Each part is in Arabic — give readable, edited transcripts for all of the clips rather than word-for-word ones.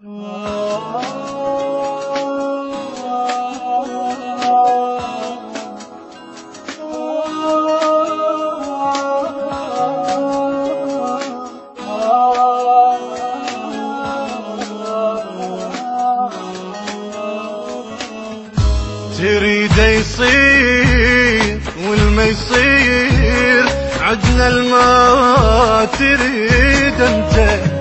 تريد يصير والما يصير عدنا الما تريد انت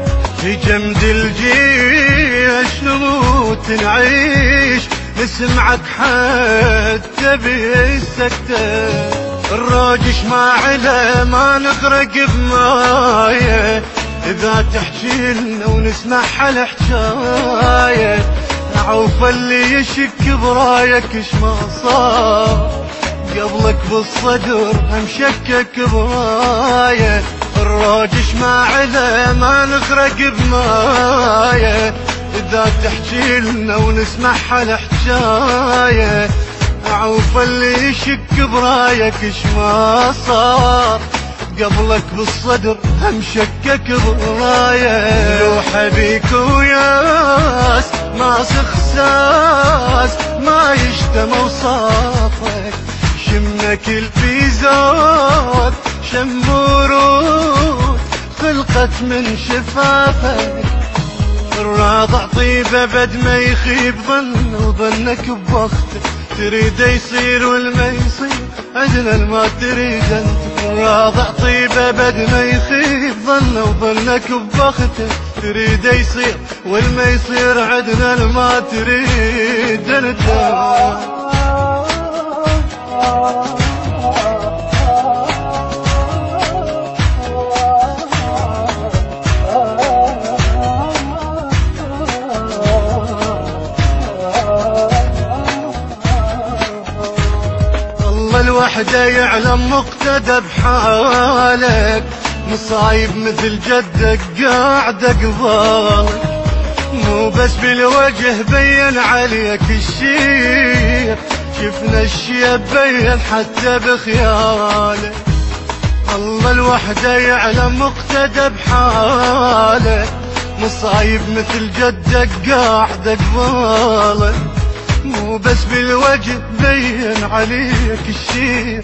في جمد الجيش نموت نعيش نسمعك حتى بالسكتة الراجش ما علا ما نغرق بمايه إذا تحكي لنا ونسمع هالحكاية عوف اللي يشك برايك اش ما صار قبلك بالصدر هم شكك برايه الراجش ما علا ما نغرق بمايه إذا تحكي لنا ونسمع هالحكاية عوف اللي يشك برايك اش ما صار قبلك بالصدر هم شكك برايه لوحة بيك وياس ماسخ ساس ما يشتم وصافك شمنا كل في زود شم ورود خلقت من شفافك الراضع طيبة بد ما يخيب ظن وظنك بوقته تريد يصير والما يصير عدنا الما تريد انت الراضع طيبة بد ما يخيب ظن وظنك بوقته تريد يصير والما يصير عدنا الما تريد انت الوحدة يعلم مقتدى بحالك مصايب مثل جدك قاعد قبالك مو بس بالوجه بين عليك الشيب شفنا الشيب بين حتى بخيالك الله الوحدة يعلم مقتدى بحالك مصايب مثل جدك قاعد قبالك مو بس بالوجه بين عليك الشيب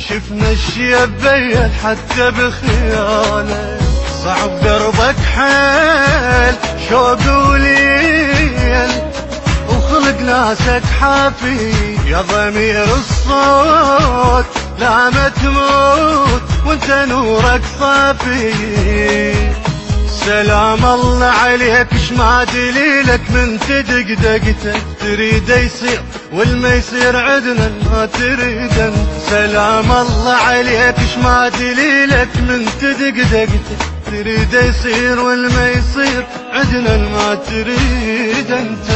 شفنا الشيب بين حتى بخيالك صعب دربك حيل شوق وليل وخلق ناسك حافي يا ضمير الصوت لا ما تموت وانت نورك صافي سلام الله عليك اش ما دليلك من تدقدقتك تريد يصير والما يصير عدنا ما تريد انت سلام الله عليك اش ما دليلك من تدقدقتك تريد يصير والما يصير عدنا ما تريد انت